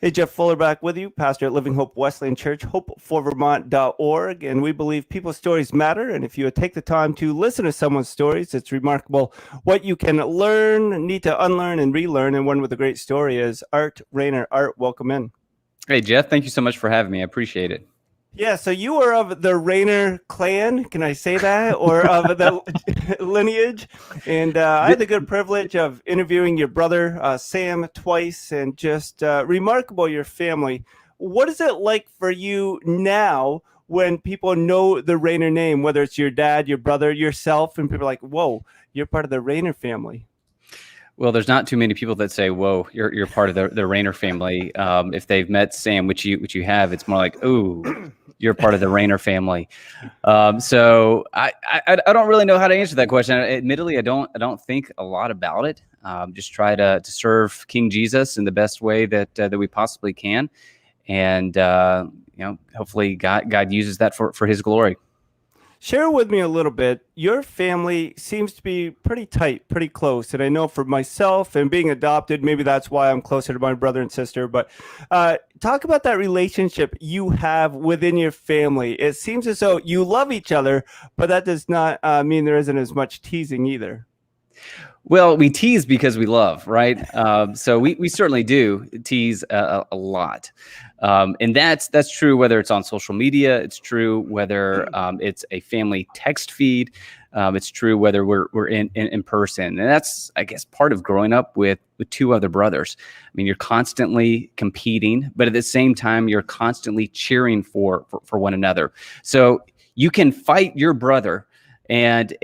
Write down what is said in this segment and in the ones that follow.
Hey, Jeff Fuller back with you, pastor at Living Hope Wesleyan Church, hopeforvermont.org. And we believe people's stories matter. And if you take the time to listen to someone's stories, it's remarkable what you can learn, need to unlearn, and relearn. And one with a great story is Art Rayner. Art, welcome in. Hey, Jeff, thank you so much for having me. I appreciate it. Yeah, so you are of the Rayner clan, can I say that, or of the lineage? And I had the good privilege of interviewing your brother, Sam, twice, and just remarkable your family. What is it like for you now when people know the Rayner name, whether it's your dad, your brother, yourself, and people are like, whoa, you're part of the Rayner family? Well, there's not too many people that say, "Whoa, you're part of the Rayner family." If they've met Sam, which you have, it's more like, "Ooh, you're part of the Rayner family." So I don't really know how to answer that question. Admittedly, I don't think a lot about it. Just try to serve King Jesus in the best way that we possibly can, and hopefully God uses that for His glory. Share with me a little bit. Your family seems to be pretty tight, pretty close. And I know for myself and being adopted, maybe that's why I'm closer to my brother and sister. But talk about that relationship you have within your family. It seems as though you love each other, but that does not mean there isn't as much teasing either. Well, we tease because we love, right? So we certainly do tease a lot. And that's true whether it's on social media. It's true whether it's a family text feed. It's true whether we're in person. And that's, I guess, part of growing up with two other brothers. I mean, you're constantly competing, but at the same time, you're constantly cheering for one another. So you can fight your brother, and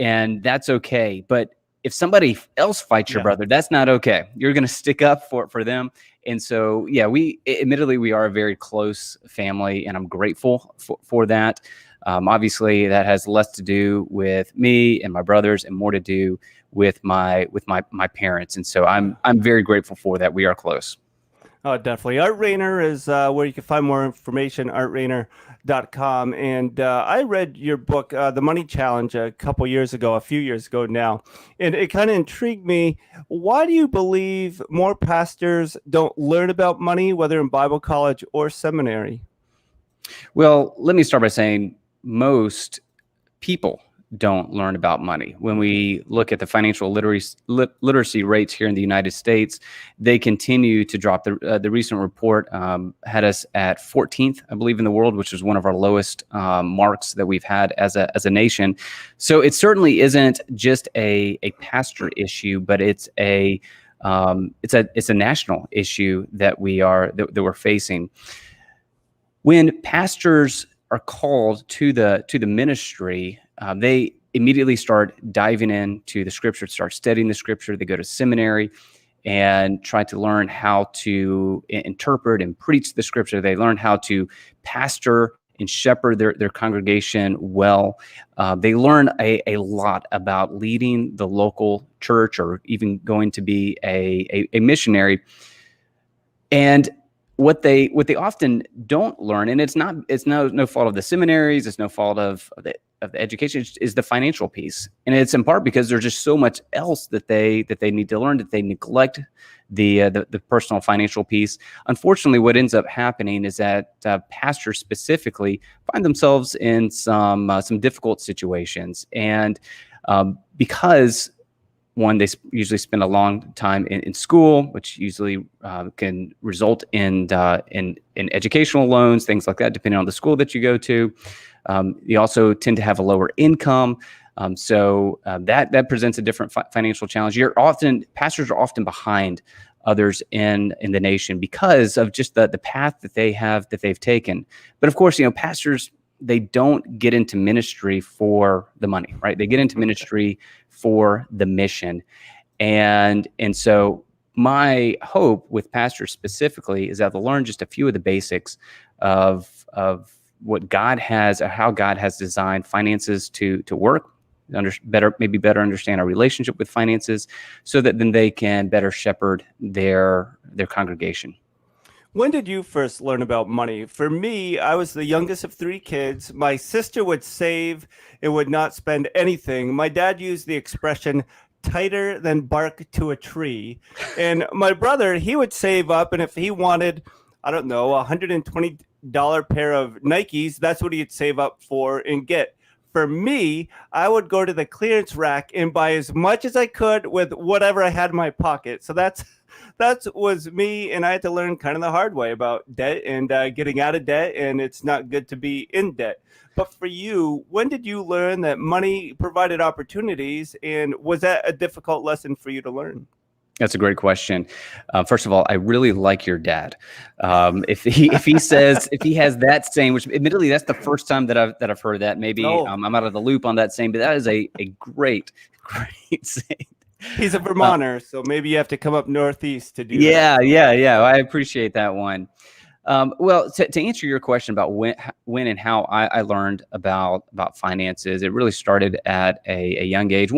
that's okay. But if somebody else fights your brother, that's not okay. You're going to stick up for them. And so, yeah, we are a very close family, and I'm grateful for that. Obviously, that has less to do with me and my brothers and more to do with my parents. And so I'm very grateful for that. We are close. Oh, definitely. Art Rayner is where you can find more information, artrayner.com. And I read your book, The Money Challenge, a few years ago now. And it kind of intrigued me. Why do you believe more pastors don't learn about money, whether in Bible college or seminary? Well, let me start by saying most people don't learn about money. When we look at the financial literacy rates here in the United States, they continue to drop. The recent report had us at 14th, I believe, in the world, which is one of our lowest marks that we've had as a nation. So it certainly isn't just a pastor issue, but it's a national issue that we're facing. When pastors are called to the ministry, they immediately start diving into the scripture, start studying the scripture. They go to seminary and try to learn how to interpret and preach the scripture. They learn how to pastor and shepherd their congregation well. They learn a lot about leading the local church or even going to be a missionary. And what they often don't learn, and it's no fault of the seminaries, it's no fault of the education, is the financial piece. And it's in part because there's just so much else that they need to learn that they neglect the personal financial piece. Unfortunately, what ends up happening is that pastors specifically find themselves in some difficult situations, and because one, they usually spend a long time in school, which usually can result in educational loans, things like that, depending on the school that you go to. You also tend to have a lower income. So that presents a different financial challenge. Pastors are often behind others in the nation because of just the path that they've taken. But of course, pastors, they don't get into ministry for the money, right? They get into ministry for the mission. And so my hope with pastors specifically is that they'll learn just a few of the basics of what God has, or how God has designed finances to work, better understand our relationship with finances, so that then they can better shepherd their congregation. When did you first learn about money? For me, I was the youngest of three kids. My sister would save and would not spend anything. My dad used the expression tighter than bark to a tree. And my brother, he would save up, and if he wanted I don't know, $120 pair of Nikes, that's what he'd save up for and get. For me, I would go to the clearance rack and buy as much as I could with whatever I had in my pocket. So that was me, and I had to learn kind of the hard way about debt and getting out of debt, and it's not good to be in debt. But for you, when did you learn that money provided opportunities, and was that a difficult lesson for you to learn? That's a great question. First of all, I really like your dad. If he says, if he has that saying, which admittedly that's the first time that I've heard that. Maybe Oh. I'm out of the loop on that saying, but that is a great saying. He's a Vermonter, so maybe you have to come up northeast to do Yeah, that. yeah. I appreciate that one. Well, to answer your question about when and how I learned about finances, it really started at a young age.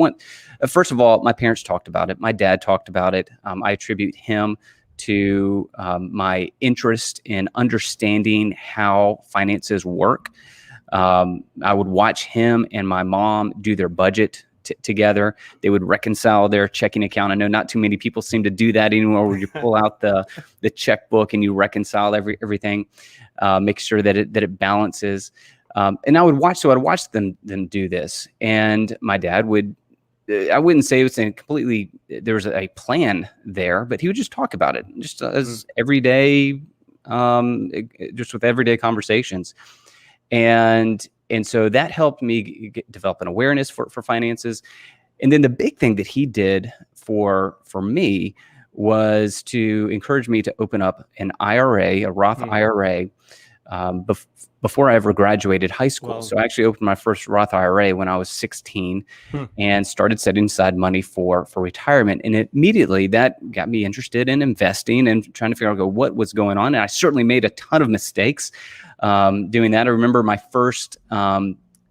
First of all, my parents talked about it. My dad talked about it. I attribute him to my interest in understanding how finances work. I would watch him and my mom do their budget together. They would reconcile their checking account. I know not too many people seem to do that anymore, where you pull out the checkbook and you reconcile everything, make sure that it balances. And I'd watch them do this. And my dad would, I wouldn't say it was there was a plan there, but he would just talk about it just as everyday, just with everyday conversations. And so that helped me develop an awareness for finances. And then the big thing that he did for me was to encourage me to open up an IRA, a Roth IRA, before I ever graduated high school. Wow. So I actually opened my first Roth IRA when I was 16 and started setting aside money for retirement. And immediately that got me interested in investing and trying to figure out what was going on. And I certainly made a ton of mistakes doing that. I remember my first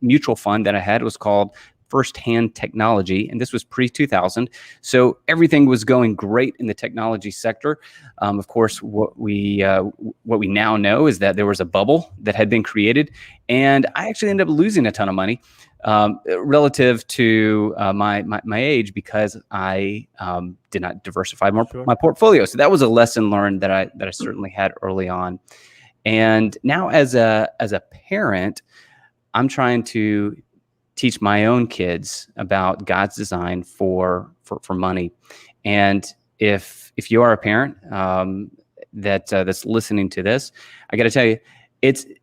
mutual fund that I had was called First Hand Technology, and this was pre-2000. So everything was going great in the technology sector. Of course, what we now know is that there was a bubble that had been created, and I actually ended up losing a ton of money relative to my age because I did not diversify my portfolio. So that was a lesson learned that I certainly had early on. And now as a parent, I'm trying to teach my own kids about God's design for money. And if you are a parent that's listening to this, I got to tell you,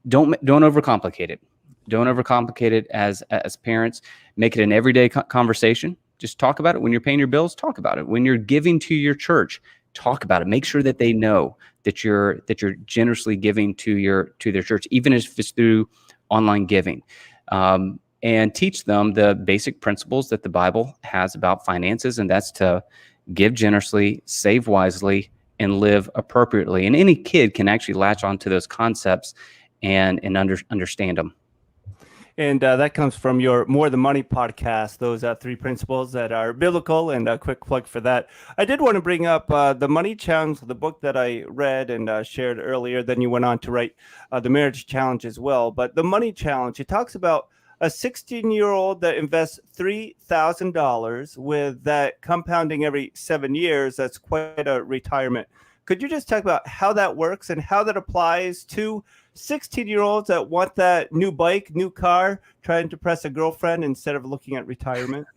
don't overcomplicate it. Don't overcomplicate it as parents. Make it an everyday conversation. Just talk about it. When you're paying your bills, talk about it. When you're giving to your church, talk about it. Make sure that they know that you're generously giving to their church, even if it's through online giving. And teach them the basic principles that the Bible has about finances, and that's to give generously, save wisely, and live appropriately. And any kid can actually latch onto those concepts and understand them. And that comes from your More Than Money podcast, those 3 principles that are biblical, and a quick plug for that. I did want to bring up the Money Challenge, the book that I read and shared earlier. Then you went on to write the Marriage Challenge as well. But the Money Challenge, it talks about a 16-year-old that invests $3,000 with that compounding every 7 years. That's quite a retirement. Could you just talk about how that works and how that applies to 16-year-olds that want that new bike, new car, trying to impress a girlfriend instead of looking at retirement?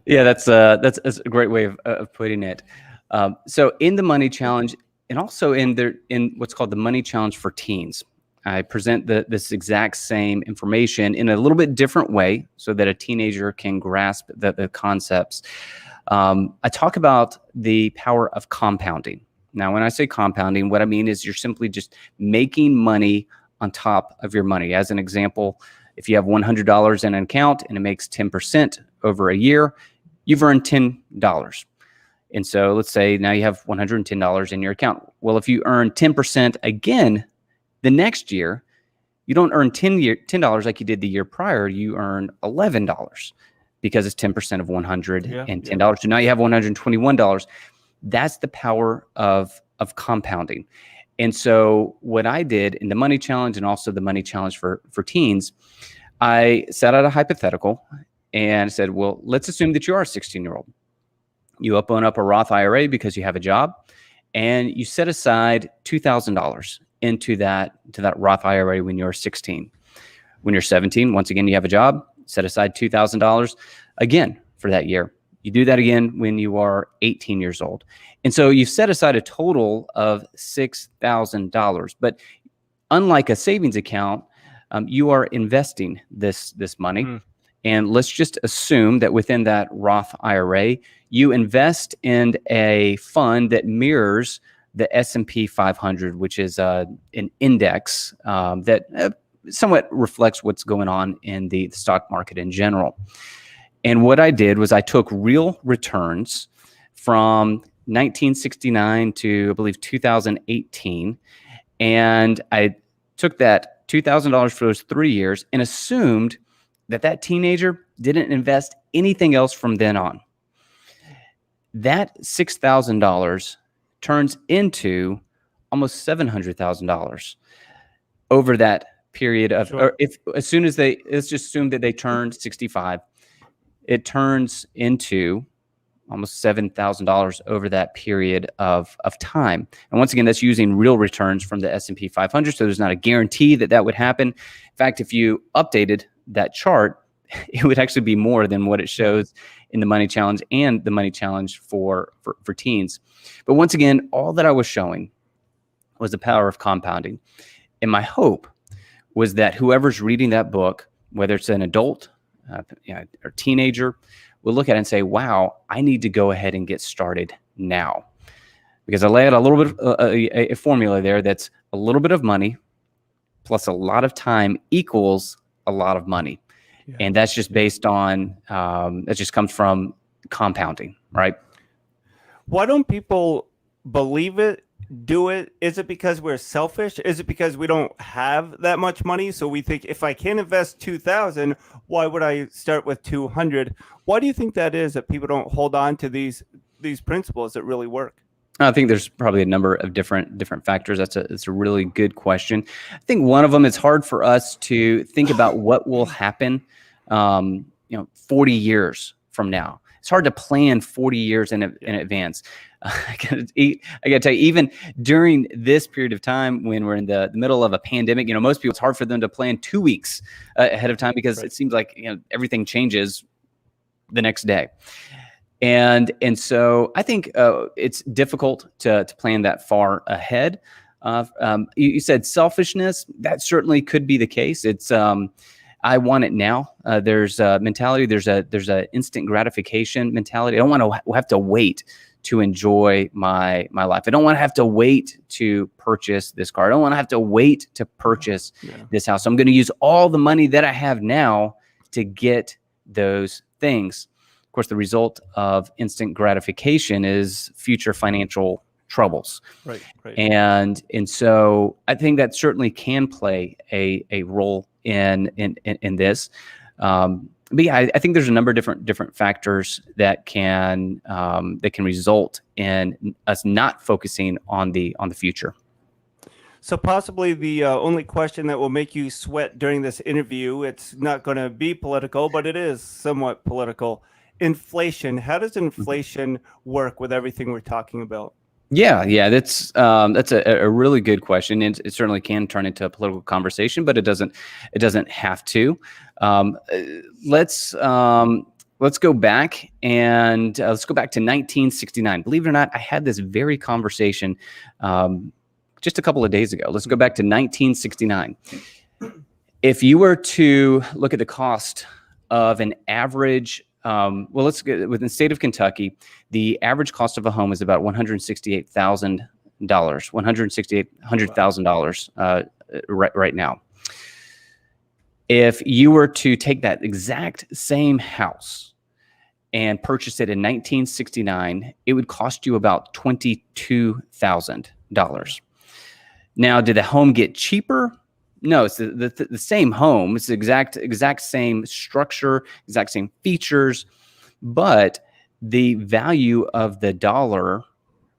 Yeah, that's a great way of putting it. So in the Money Challenge, and also in what's called the Money Challenge for Teens, I present this exact same information in a little bit different way so that a teenager can grasp the concepts. I talk about the power of compounding. Now, when I say compounding, what I mean is you're simply just making money on top of your money. As an example, if you have $100 in an account and it makes 10% over a year, you've earned $10. And so let's say now you have $110 in your account. Well, if you earn 10% again the next year, you don't earn $10 like you did the year prior. You earn $11 because it's 10% of $110. So now you have $121. That's the power of compounding. And so what I did in the Money Challenge and also the Money Challenge for teens, I set out a hypothetical and said, well, let's assume that you are a 16-year-old. You open up a Roth IRA because you have a job, and you set aside $2,000 into that Roth IRA when you're 16. When you're 17, once again, you have a job, set aside $2,000 again for that year. You do that again when you are 18 years old. And so you've set aside a total of $6,000. But unlike a savings account, you are investing this money. And let's just assume that within that Roth IRA, you invest in a fund that mirrors the S&P 500, which is an index that somewhat reflects what's going on in the stock market in general. And what I did was I took real returns from 1969 to, I believe, 2018. And I took that $2,000 for those 3 years and assumed that teenager didn't invest anything else from then on. That $6,000 turns into almost $700,000 over that period of, Sure. or as soon as let's just assume that they turned 65, it turns into almost $7,000 over that period of time. And once again, that's using real returns from the S&P 500. So there's not a guarantee that would happen. In fact, if you updated that chart, it would actually be more than what it shows in the Money Challenge and the Money Challenge for teens. But once again, all that I was showing was the power of compounding. And my hope was that whoever's reading that book, whether it's an adult or teenager, will look at it and say, wow, I need to go ahead and get started now. Because I lay out a little bit of a formula there that's a little bit of money plus a lot of time equals a lot of money. Yeah. And that's just based on, that just comes from compounding, right? Why don't people believe it, do it? Is it because we're selfish? Is it because we don't have that much money? So we think, if I can't invest 2,000, why would I start with 200? Why do you think that is, that people don't hold on to these principles that really work? I think there's probably a number of different factors. It's a really good question. I think one of them is hard for us to think about what will happen, 40 years from now. It's hard to plan 40 years in advance. I gotta tell you, even during this period of time when we're in the middle of a pandemic, most people, it's hard for them to plan 2 weeks ahead of time because It seems like everything changes the next day. And so I think it's difficult to plan that far ahead. You said selfishness. That certainly could be the case. It's I want it now. There's a mentality. There's a instant gratification mentality. I don't want to have to wait to enjoy my life. I don't want to have to wait to purchase this car. I don't want to have to wait to purchase this house. So I'm going to use all the money that I have now to get those things. Of course, the result of instant gratification is future financial troubles. Right. And so I think that certainly can play a role in this. But yeah, I think there's a number of different factors that can result in us not focusing on the future. So possibly the only question that will make you sweat during this interview, it's not going to be political, but it is somewhat political. Inflation. How does inflation work with everything we're talking about? Yeah, that's a really good question, and it certainly can turn into a political conversation, but it doesn't have to. Let's go back and let's go back to 1969. Believe it or not, I had this very conversation just a couple of days ago. Let's go back to 1969. If you were to look at the cost of an average, let's get within the state of Kentucky, the average cost of a home is about $100,000 right now. If you were to take that exact same house and purchase it in 1969, it would cost you about $22,000. Now, did the home get cheaper? No, it's the same home. It's the exact same structure, exact same features, but the value of the dollar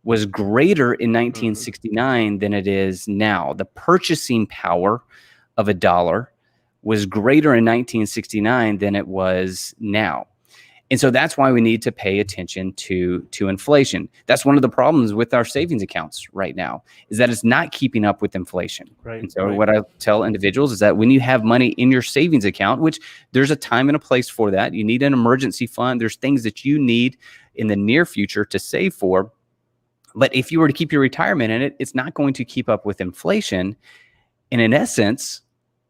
was greater in 1969 than it is now. The purchasing power of a dollar was greater in 1969 than it was now. And so that's why we need to pay attention to inflation. That's one of the problems with our savings accounts right now, is that it's not keeping up with inflation. Right. And so what I tell individuals is that when you have money in your savings account, which there's a time and a place for that, you need an emergency fund. There's things that you need in the near future to save for. But if you were to keep your retirement in it, it's not going to keep up with inflation. And in essence,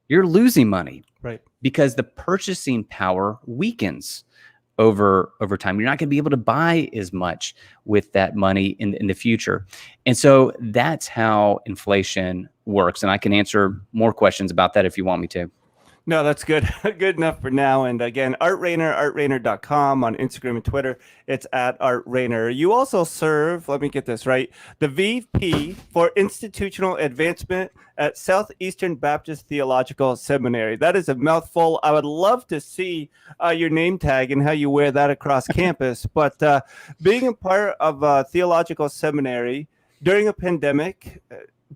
you're losing money. Right. Because the purchasing power weakens over time. You're not going to be able to buy as much with that money in the future. And so that's how inflation works. And I can answer more questions about that if you want me to. No, that's good. Good enough for now. And again, Art Rainer, artrainer.com on Instagram and Twitter. It's at Art Rainer. You also serve, let me get this right, the VP for Institutional Advancement at Southeastern Baptist Theological Seminary. That is a mouthful. I would love to see your name tag and how you wear that across campus. But being a part of Theological Seminary during a pandemic,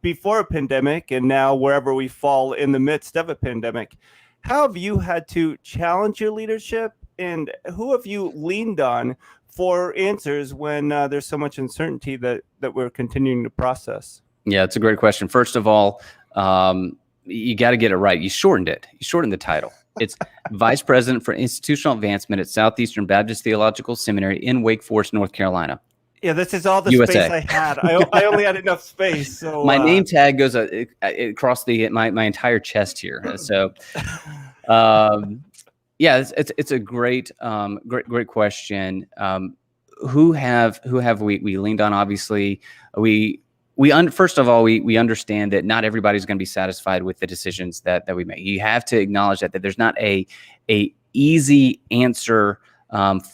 before a pandemic, and now wherever we fall in the midst of a pandemic, how have you had to challenge your leadership, and who have you leaned on for answers when there's so much uncertainty that we're continuing to process? Yeah, it's a great question. First of all, you got to get it right. You shortened it. You shortened the title. It's Vice President for Institutional Advancement at Southeastern Baptist Theological Seminary in Wake Forest, North Carolina. Yeah, this is all the USA. space I had. I only had enough space. So my name tag goes across my entire chest here. So, yeah, it's a great question. Who have we leaned on? Obviously, first of all, we understand that not everybody's going to be satisfied with the decisions that we make. You have to acknowledge that there's not a easy answer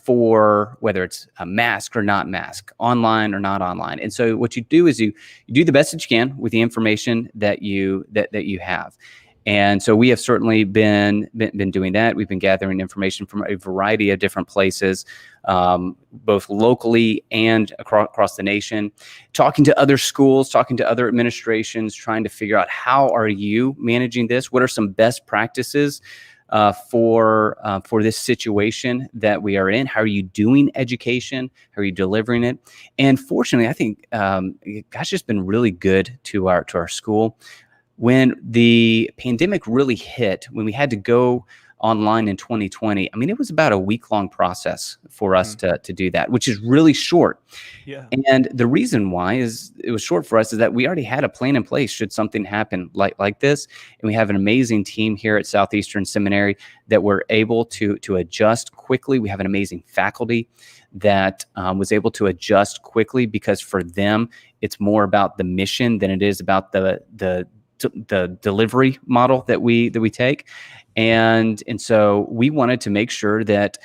for whether it's a mask or not mask, online or not online. And so what you do is you do the best that you can with the information that you have. And so we have certainly been doing that. We've been gathering information from a variety of different places, both locally and across the nation, talking to other schools, talking to other administrations, trying to figure out how are you managing this? What are some best practices for this situation that we are in? How are you doing education? How are you delivering it? And fortunately, I think God's just been really good to our school. When the pandemic really hit, when we had to go online in 2020, I mean, it was about a week-long process for us to do that, which is really short. Yeah. And the reason why is it was short for us is that we already had a plan in place should something happen like this. And we have an amazing team here at Southeastern Seminary that were able to adjust quickly. We have an amazing faculty that was able to adjust quickly because for them, it's more about the mission than it is about the delivery model that we take. And so we wanted to make sure that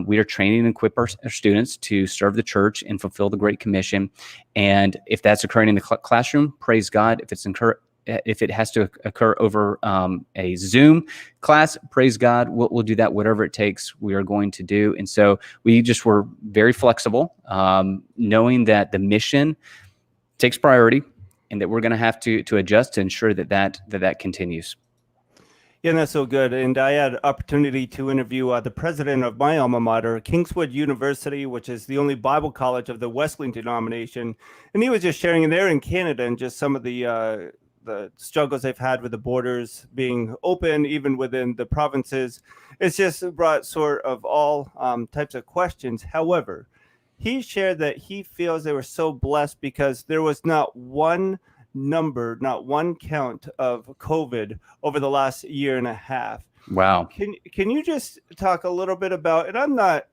we are training and equip our students to serve the church and fulfill the Great Commission. And if that's occurring in the classroom, praise God. If it has to occur over a Zoom class, praise God. We'll do that, whatever it takes, we are going to do. And so we just were very flexible, knowing that the mission takes priority and that we're going to have to adjust to ensure that continues. Yeah, that's so good. And I had opportunity to interview the president of my alma mater, Kingswood University, which is the only Bible college of the Wesleyan denomination. And he was just sharing there in Canada and just some of the struggles they've had with the borders being open, even within the provinces. It's just brought sort of all types of questions. However, he shared that he feels they were so blessed because there was not one number, not one count of COVID over the last year and a half. Wow. Can you just talk a little bit about, and I'm not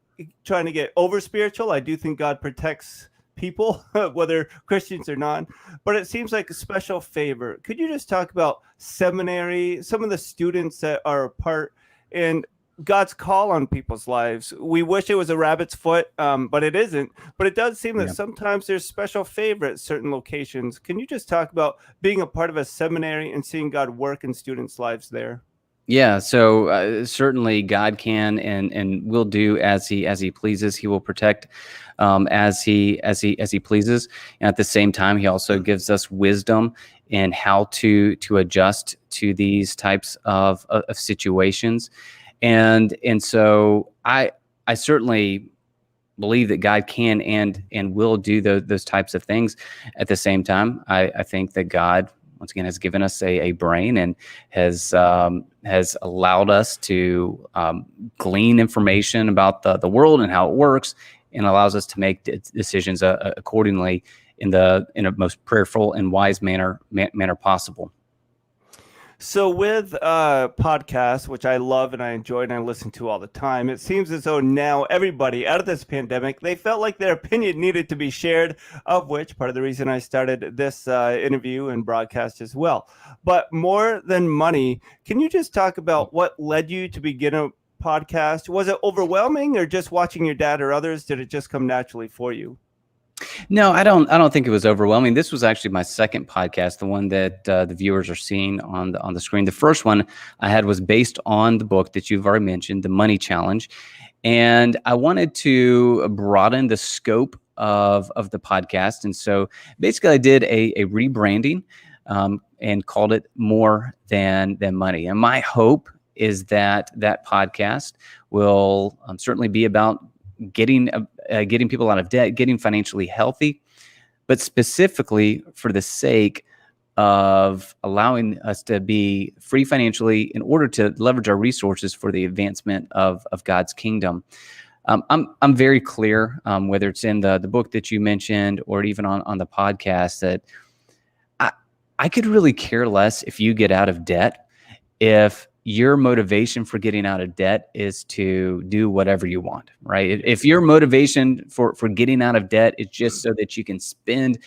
trying to get over spiritual. I do think God protects people, whether Christians or not, but it seems like a special favor. Could you just talk about seminary, some of the students that are a part, and God's call on people's lives? We wish it was a rabbit's foot, but it isn't. But it does seem that sometimes there's special favor at certain locations. Can you just talk about being a part of a seminary and seeing God work in students' lives there? Yeah, so certainly God can and will do as he pleases. He will protect as he pleases. And at the same time, he also gives us wisdom in how to adjust to these types of situations. And so I I certainly believe that God can and will do those types of things. At the same time, I think that God, once again, has given us a brain and has allowed us to glean information about the world and how it works, and allows us to make decisions accordingly in a most prayerful and wise manner possible. So with podcasts, which I love and I enjoy and I listen to all the time, it seems as though now everybody out of this pandemic, they felt like their opinion needed to be shared, of which part of the reason I started this interview and broadcast as well. But more than money, can you just talk about what led you to begin a podcast? Was it overwhelming, or just watching your dad or others? Did it just come naturally for you? No, I don't think it was overwhelming. This was actually my second podcast, the one that the viewers are seeing on the screen. The first one I had was based on the book that you've already mentioned, The Money Challenge, and I wanted to broaden the scope of the podcast. And so basically, I did a rebranding and called it More Than Money. And my hope is that podcast will certainly be about getting people out of debt, getting financially healthy, but specifically for the sake of allowing us to be free financially in order to leverage our resources for the advancement of God's kingdom. I'm very clear, whether it's in the book that you mentioned or even on the podcast, that I could really care less if you get out of debt, if your motivation for getting out of debt is to do whatever you want, right? If your motivation for getting out of debt is just so that you can spend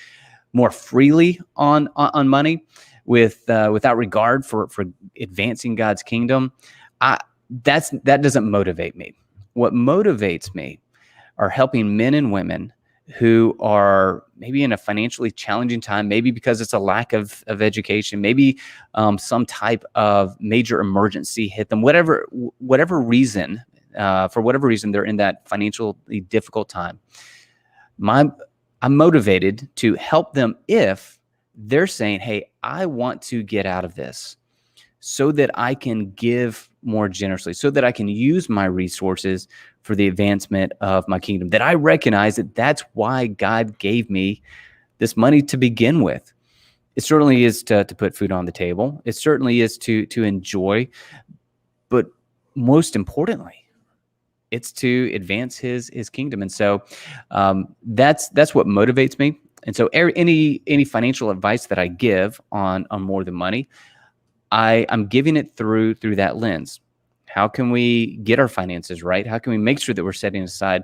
more freely on money without regard for advancing God's kingdom, that doesn't motivate me. What motivates me are helping men and women who are maybe in a financially challenging time, maybe because it's a lack of education, maybe some type of major emergency hit them, whatever reason, for whatever reason they're in that financially difficult time. I'm motivated to help them if they're saying, hey, I want to get out of this so that I can give more generously, so that I can use my resources for the advancement of my kingdom, that I recognize that that's why God gave me this money to begin with. It certainly is to put food on the table. It certainly is to enjoy, but most importantly, it's to advance his kingdom. And so that's what motivates me. And so any financial advice that I give on More Than Money, I'm giving it through that lens. How can we get our finances right? How can we make sure that we're setting aside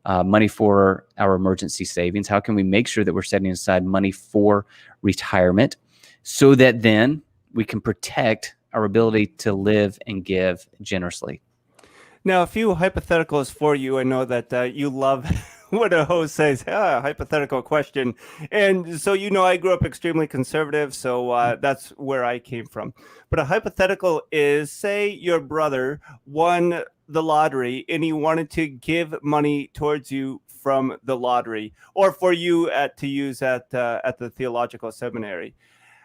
money for our emergency savings? How can we make sure that we're setting aside money for retirement so that then we can protect our ability to live and give generously? Now, a few hypotheticals for you. I know that you love when a host says, hypothetical question. And so, I grew up extremely conservative, so that's where I came from. But a hypothetical is, say your brother won the lottery and he wanted to give money towards you from the lottery, or for you to use at the Theological Seminary.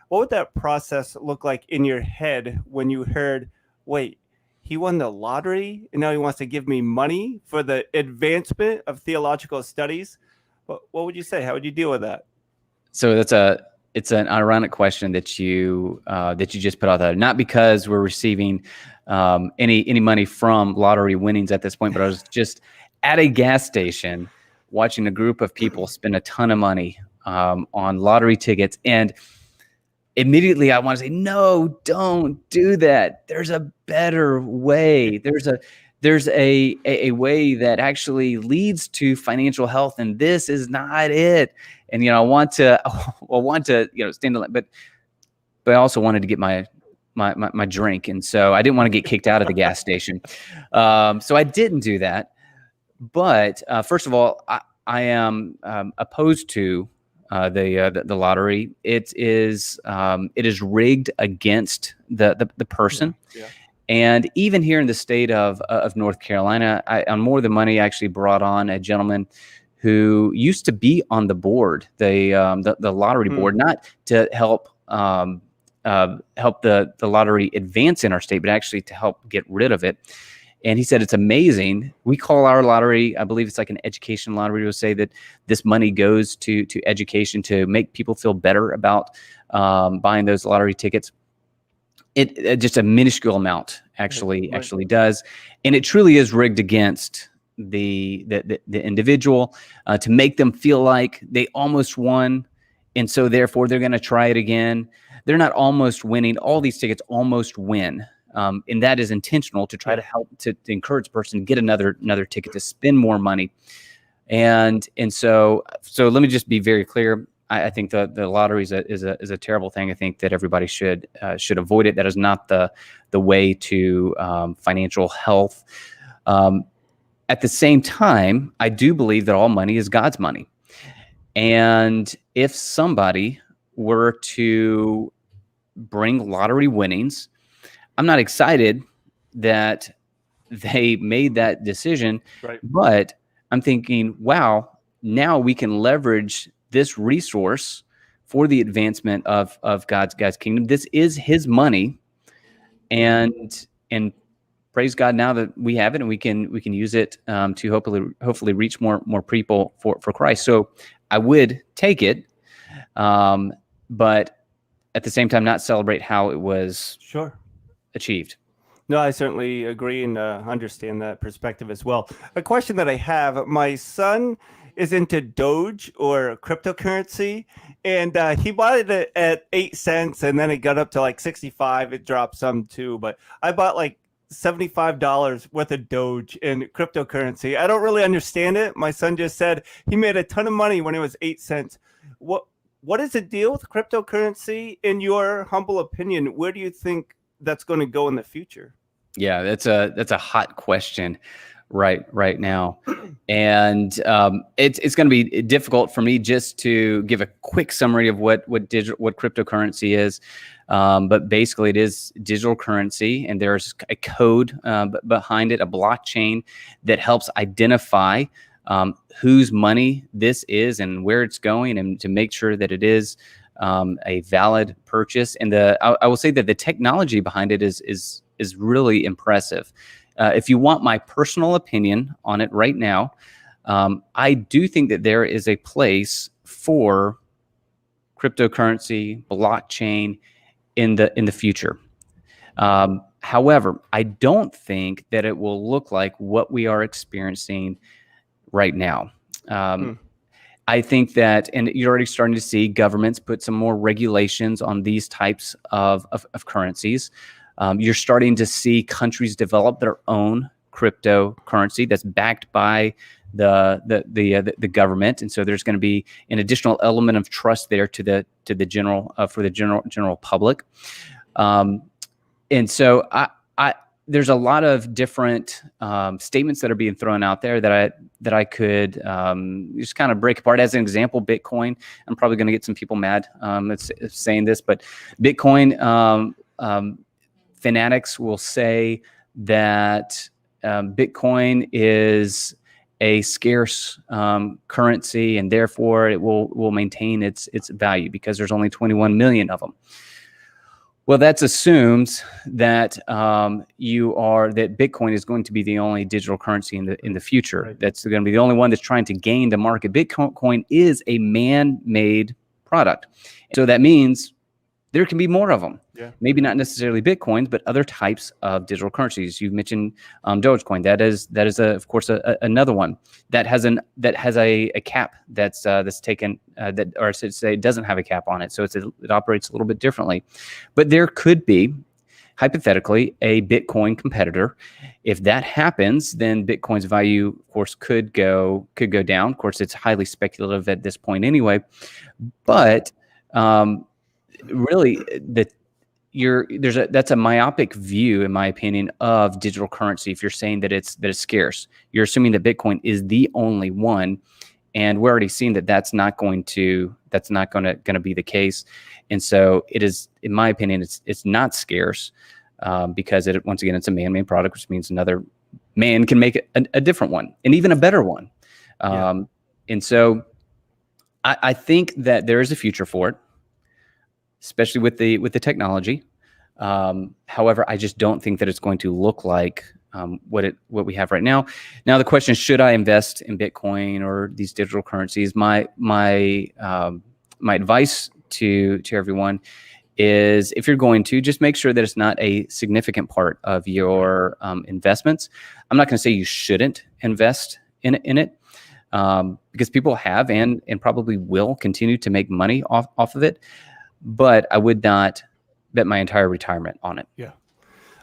What would that process look like in your head when you heard, wait, he won the lottery and now he wants to give me money for the advancement of theological studies? What would you say? How would you deal with that? So it's an ironic question that you just put out there. Not because we're receiving any money from lottery winnings at this point, but I was just at a gas station watching a group of people spend a ton of money on lottery tickets, and immediately I want to say, no, don't do that. There's a better way. There's a way that actually leads to financial health, and this is not it. And I want to stand alone, but I also wanted to get my drink, and so I didn't want to get kicked out of the gas station. So I didn't do that. But first of all, I am opposed to the lottery. It is rigged against the person. Yeah. And even here in the state of North Carolina, on More Than Money, I actually brought on a gentleman who used to be on the board, the lottery board, not to help the lottery advance in our state, but actually to help get rid of it. And he said, it's amazing. We call our lottery, I believe it's like an education lottery. We'll say that this money goes to education to make people feel better about buying those lottery tickets. It just a minuscule amount actually does. And it truly is rigged against the individual to make them feel like they almost won. And so therefore they're going to try it again. They're not almost winning. All these tickets almost win. And that is intentional to try to help to encourage a person to get another ticket, to spend more money. And so let me just be very clear. I think the lottery is a terrible thing. I think that everybody should avoid it. That is not the way to financial health. At the same time, I do believe that all money is God's money. And if somebody were to bring lottery winnings, I'm not excited that they made that decision, but I'm thinking, wow, now we can leverage this resource for the advancement of God's kingdom. This is his money, and praise God now that we have it, and we can use it to hopefully reach more people for Christ. So I would take it, but at the same time not celebrate how it was achieved. No, I certainly agree and understand that perspective as well. A question that I have, my son is into Doge or cryptocurrency, and he bought it at 8 cents, and then it got up to like 65. It dropped some too, but I bought like $75 worth of Doge in cryptocurrency. I don't really understand it. My son just said he made a ton of money when it was 8 cents. What is the deal with cryptocurrency? In your humble opinion, where do you think that's going to go in the future? Yeah, that's a hot question right now, and it's going to be difficult for me just to give a quick summary of what cryptocurrency is. But basically, it is digital currency, and there's a code behind it, a blockchain that helps identify whose money this is and where it's going, and to make sure that it is a valid purchase. And I will say that the technology behind it is really impressive. If you want my personal opinion on it right now, I do think that there is a place for cryptocurrency, blockchain in the future. However, I don't think that it will look like what we are experiencing right now. I think that, and you're already starting to see governments put some more regulations on these types of currencies. You're starting to see countries develop their own cryptocurrency that's backed by the government, and so there's going to be an additional element of trust there to the general public. And so there's a lot of different statements that are being thrown out there that I could just kind of break apart. As an example, Bitcoin. I'm probably going to get some people mad it's saying this, but Bitcoin fanatics will say that Bitcoin is a scarce currency, and therefore it will maintain its value because there's only 21 million of them. Well, that assumes that that Bitcoin is going to be the only digital currency in the future. Right. That's going to be the only one that's trying to gain the market. Bitcoin is a man-made product, so that means there can be more of them. Yeah. Maybe not necessarily Bitcoins, but other types of digital currencies. You mentioned Dogecoin. That is of course another one that has a cap that's taken or I should say doesn't have a cap on it. So it operates a little bit differently. But there could be hypothetically a Bitcoin competitor. If that happens, then Bitcoin's value, of course, could go down. Of course, it's highly speculative at this point anyway. But really, that's a myopic view, in my opinion, of digital currency. If you're saying that it's scarce, you're assuming that Bitcoin is the only one, and we're already seeing that that's not going to be the case. And so it is, in my opinion, it's not scarce because once again it's a man-made product, which means another man can make a different one and even a better one. And so I think that there is a future for it, especially with the technology. However, I just don't think that it's going to look like what we have right now. Now the question is, should I invest in Bitcoin or these digital currencies? My advice to everyone is, if you're going to, just make sure that it's not a significant part of your investments. I'm not going to say you shouldn't invest in it, because people have and probably will continue to make money off of it, but I would not bet my entire retirement on it. Yeah.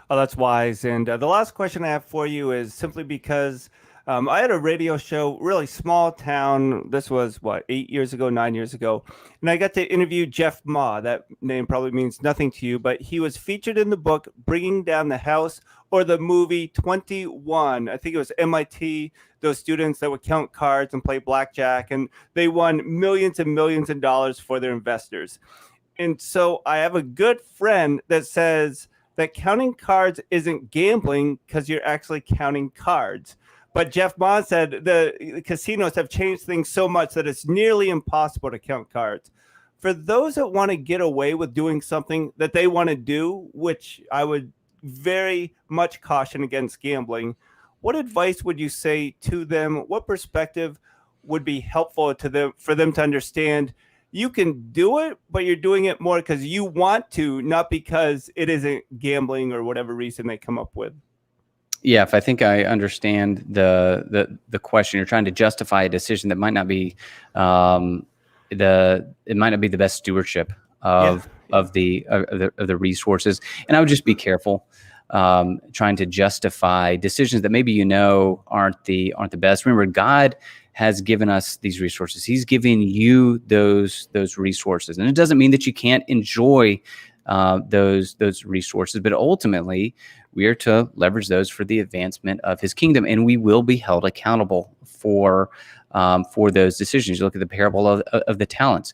Oh, that's wise. And the last question I have for you is simply because I had a radio show, really small town. This was 8 years ago, 9 years ago. And I got to interview Jeff Ma. That name probably means nothing to you, but he was featured in the book, Bringing Down the House, or the movie 21. I think it was MIT, those students that would count cards and play blackjack, and they won millions and millions of dollars for their investors. And so I have a good friend that says that counting cards isn't gambling because you're actually counting cards. But Jeff Ma said the casinos have changed things so much that it's nearly impossible to count cards. For those that want to get away with doing something that they want to do, which I would very much caution against gambling, what advice would you say to them? What perspective would be helpful to them for them to understand you can do it, but you're doing it more because you want to, not because it isn't gambling or whatever reason they come up with? Yeah, if I think I understand the question, you're trying to justify a decision that might not be it might not be the best stewardship of the resources, and I would just be careful trying to justify decisions that maybe aren't the best. Remember, God has given us these resources. He's giving you those resources, and it doesn't mean that you can't enjoy those resources, but ultimately we are to leverage those for the advancement of His kingdom, and we will be held accountable for those decisions. You look at the parable of the talents.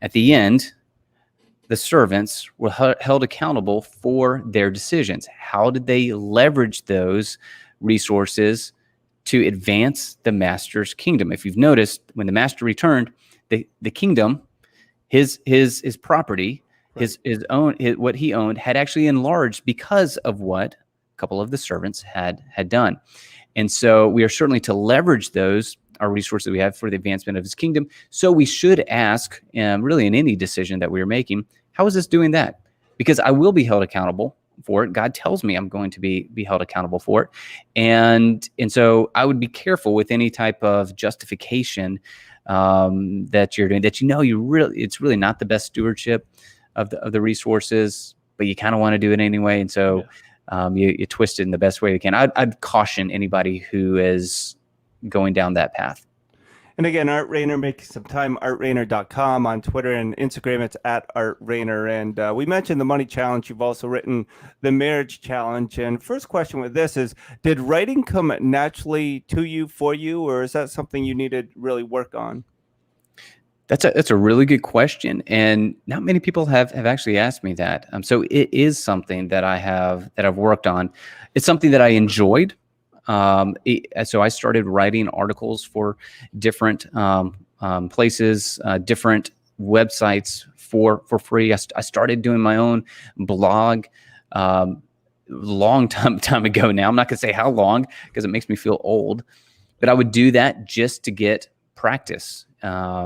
At the end, the servants were held accountable for their decisions. How did they leverage those resources to advance the master's kingdom? If you've noticed, when the master returned, the kingdom, his property, right, what he owned had actually enlarged because of what a couple of the servants had done. And so we are certainly to leverage our resources we have for the advancement of His kingdom. So we should ask, really in any decision that we are making, how is this doing that? Because I will be held accountable for it. God tells me I'm going to be held accountable for it. And so I would be careful with any type of justification that you're doing, that it's really not the best stewardship of the resources, but you kind of want to do it anyway. And so you twist it in the best way you can. I'd caution anybody who is going down that path. And again, Art Rainer, making some time, artrainer.com. On Twitter and Instagram, it's at Art Rainer. And we mentioned the money challenge. You've also written the marriage challenge. And first question with this is, did writing come naturally to you, for you, or is that something you needed to really work on? That's a really good question, and not many people have actually asked me that. So it is something that I've worked on. It's something that I enjoyed. So I started writing articles for different places, different websites for free. I started doing my own blog long time ago now. I'm not going to say how long because it makes me feel old, but I would do that just to get practice,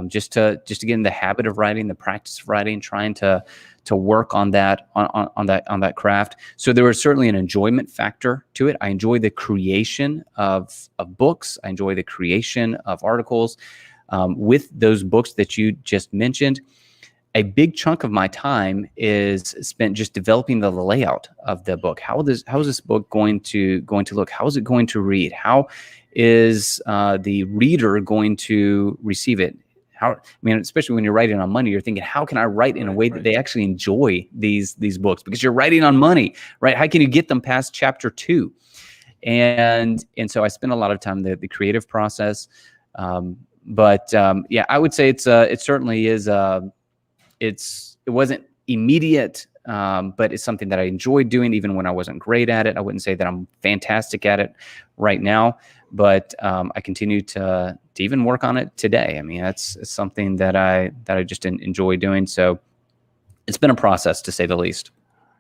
just to get in the habit of writing, the practice of writing, trying to work on that craft. So there was certainly an enjoyment factor to it. I enjoy the creation of books. I enjoy the creation of articles. With those books that you just mentioned, a big chunk of my time is spent just developing the layout of the book. How is this book going to look? How is it going to read? How is the reader going to receive it? Especially when you're writing on money, you're thinking, how can I write in a way that they actually enjoy these books? Because you're writing on money, right? How can you get them past chapter 2? And so I spend a lot of time the creative process. But I would say it certainly is. It wasn't immediate, but it's something that I enjoyed doing, even when I wasn't great at it. I wouldn't say that I'm fantastic at it right now, but I continue to even work on it today. I mean, that's something that I just enjoy doing. So it's been a process, to say the least.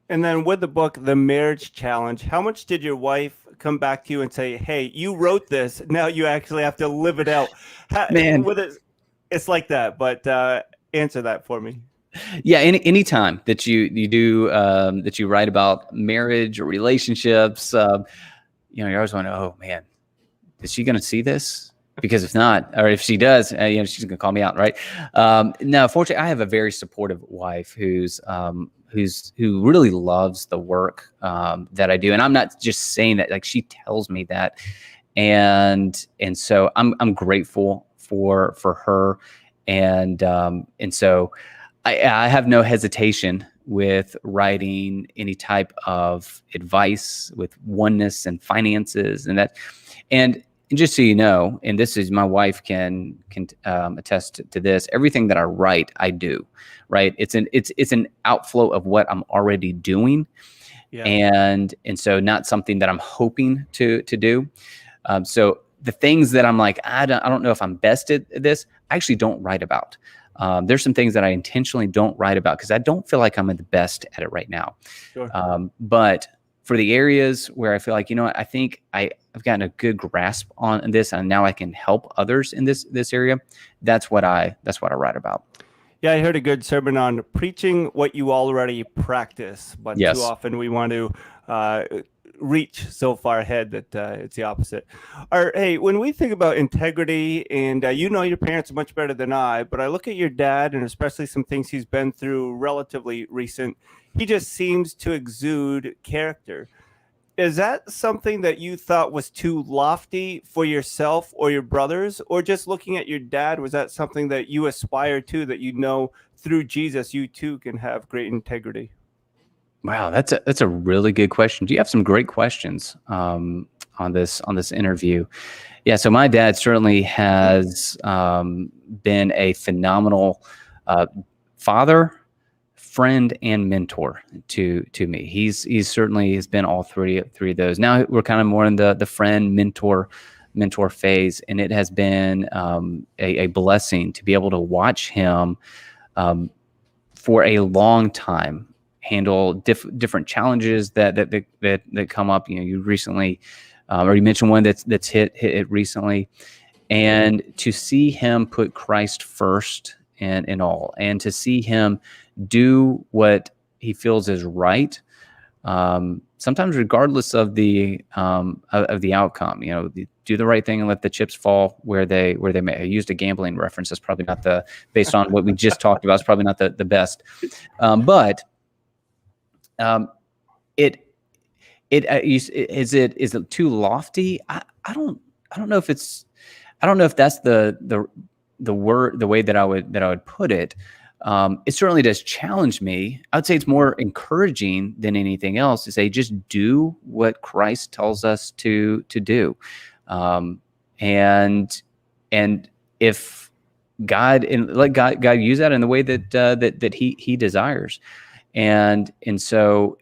And then with the book, The Marriage Challenge, how much did your wife come back to you and say, "Hey, you wrote this. Now you actually have to live it out." Man. It's like that, but answer that for me. Yeah, any time that you do that you write about marriage or relationships, you always want to, oh man, is she going to see this? Because if not, or if she does, she's going to call me out, right? No, fortunately, I have a very supportive wife who really loves the work that I do, and I'm not just saying that; like, she tells me that, and so I'm grateful for her, and so I have no hesitation with writing any type of advice with oneness and finances and that. And just so you know, and this is, my wife can attest to this, everything that I write, I do, right? It's an outflow of what I'm already doing. Yeah. And so not something that I'm hoping to do. So the things that I'm like, I don't know if I'm best at this, I actually don't write about. There's some things that I intentionally don't write about because I don't feel like I'm the best at it right now. Sure. But for the areas where I feel like, I think I've gotten a good grasp on this, and now I can help others in this area. That's what I write about. Yeah, I heard a good sermon on preaching what you already practice, but yes, too often we want to reach so far ahead that it's the opposite. Hey, when we think about integrity, and your parents much better than I, but I look at your dad, and especially some things he's been through relatively recent, he just seems to exude character. Is that something that you thought was too lofty for yourself or your brothers, or just looking at your dad, was that something that you aspire to, that through Jesus you too can have great integrity? Wow, that's a really good question. You have some great questions on this interview. Yeah, so my dad certainly has been a phenomenal father, friend, and mentor to me. He's certainly has been all three of those. Now we're kind of more in the friend mentor phase, and it has been a blessing to be able to watch him for a long time handle different challenges that come up. You recently, or you mentioned one that's hit it recently, and to see him put Christ first in all, and to see him do what he feels is right, sometimes regardless of the outcome. Do the right thing and let the chips fall where they may. I used a gambling reference. That's probably not based on what we just talked about. It's probably not the best, but. Is it too lofty? I don't know if it's, I don't know if that's the way that I would put it. It certainly does challenge me. I would say it's more encouraging than anything else to say, just do what Christ tells us to do. And if God, and let God use that in the way that he desires. And so,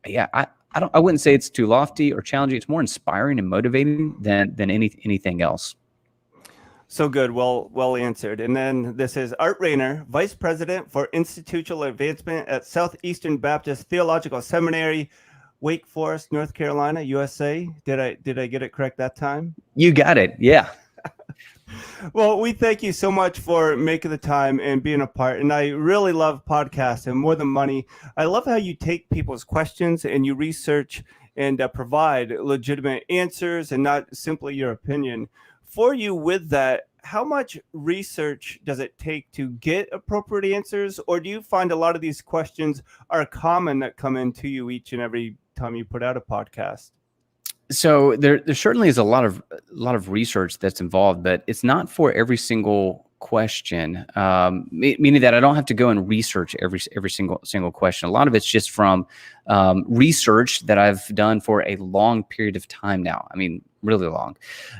yeah, I wouldn't say it's too lofty or challenging. It's more inspiring and motivating than anything else. So good. Well answered. And then this is Art Rayner, Vice President for Institutional Advancement at Southeastern Baptist Theological Seminary, Wake Forest, North Carolina, USA. Did I get it correct that time? You got it. Yeah. Well, we thank you so much for making the time and being a part. And I really love podcasts, and more than money, I love how you take people's questions and you research and provide legitimate answers and not simply your opinion. For you with that, how much research does it take to get appropriate answers? Or do you find a lot of these questions are common that come into you each and every time you put out a podcast? So there certainly is a lot of research that's involved, but it's not for every single question. Meaning that I don't have to go and research every single question. A lot of it's just from research that I've done for a long period of time now. I mean, really long.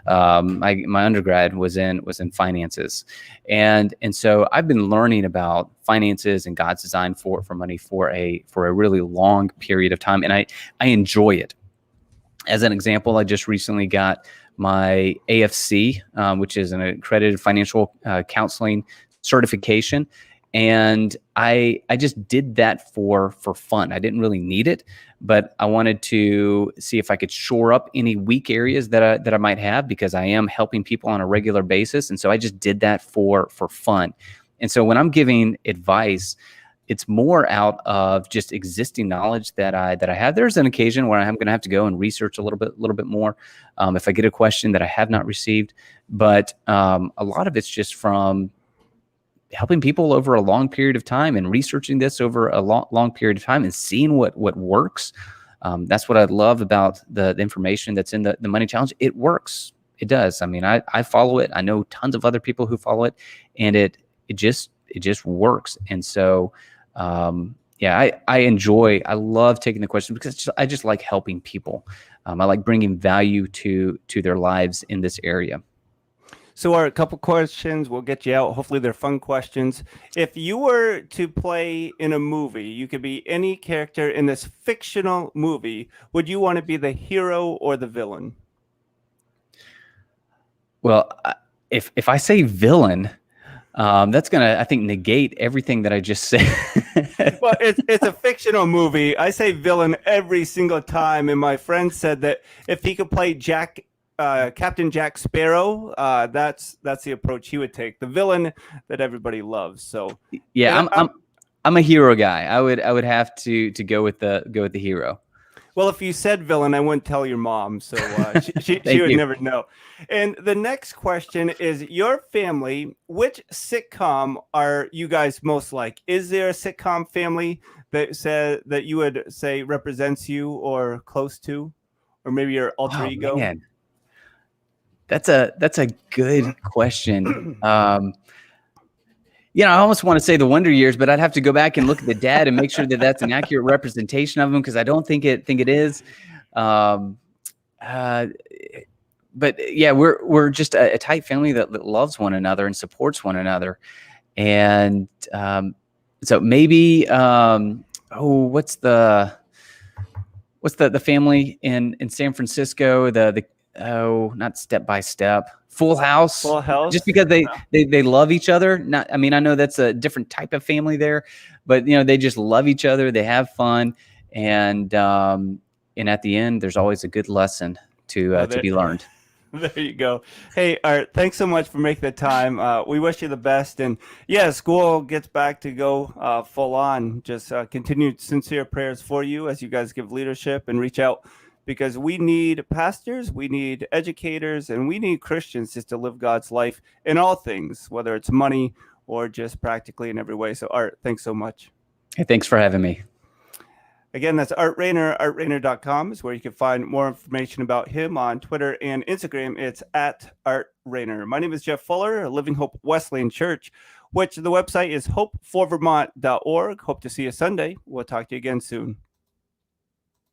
My undergrad was in finances, and so I've been learning about finances and God's design for money for a really long period of time, and I enjoy it. As an example, I just recently got my AFC, which is an accredited financial counseling certification. And I just did that for fun. I didn't really need it, but I wanted to see if I could shore up any weak areas that I might have, because I am helping people on a regular basis. And so I just did that for fun. And so when I'm giving advice, it's more out of just existing knowledge that I have. There's an occasion where I'm going to have to go and research a little bit more if I get a question that I have not received. But a lot of it's just from helping people over a long period of time and researching this over a long period of time and seeing what works. That's what I love about the information that's in the Money Challenge. It works. It does. I mean, I follow it. I know tons of other people who follow it, and it just works. And so, I love taking the question because I just like helping people. I like bringing value to their lives in this area. So a couple questions, we'll get you out. Hopefully they're fun questions. If you were to play in a movie, you could be any character in this fictional movie. Would you want to be the hero or the villain? Well, if I say villain, that's going to, I think, negate everything that I just said. Well, it's a fictional movie. I say villain every single time. And my friend said that if he could play Captain Jack Sparrow, that's the approach he would take. The villain that everybody loves. So yeah, I'm a hero guy. I would have to go with the hero. Well, if you said villain, I wouldn't tell your mom, so she would never know. And the next question is, your family, which sitcom are you guys most like? Is there a sitcom family that you would say represents you or close to, or maybe your alter ego? Man. That's a good question. I almost want to say the Wonder Years, but I'd have to go back and look at the dad and make sure that that's an accurate representation of him, because I don't think it is. But yeah, we're just a tight family that loves one another and supports one another. And so maybe what's the family in San Francisco? Not Step by Step. Full House. Full House. Just because they love each other. I know that's a different type of family there, but they just love each other. They have fun, and at the end, there's always a good lesson to be learned. There you go. Hey, Art, thanks so much for making the time. We wish you the best, and school gets back to go full on. Just continued sincere prayers for you as you guys give leadership and reach out. Because we need pastors, we need educators, and we need Christians just to live God's life in all things, whether it's money or just practically in every way. So, Art, thanks so much. Hey, thanks for having me. Again, that's Art Rainer. ArtRainer.com is where you can find more information about him on Twitter and Instagram. It's at Art Rainer. My name is Jeff Fuller, Living Hope Wesleyan Church, which the website is hopeforvermont.org. Hope to see you Sunday. We'll talk to you again soon.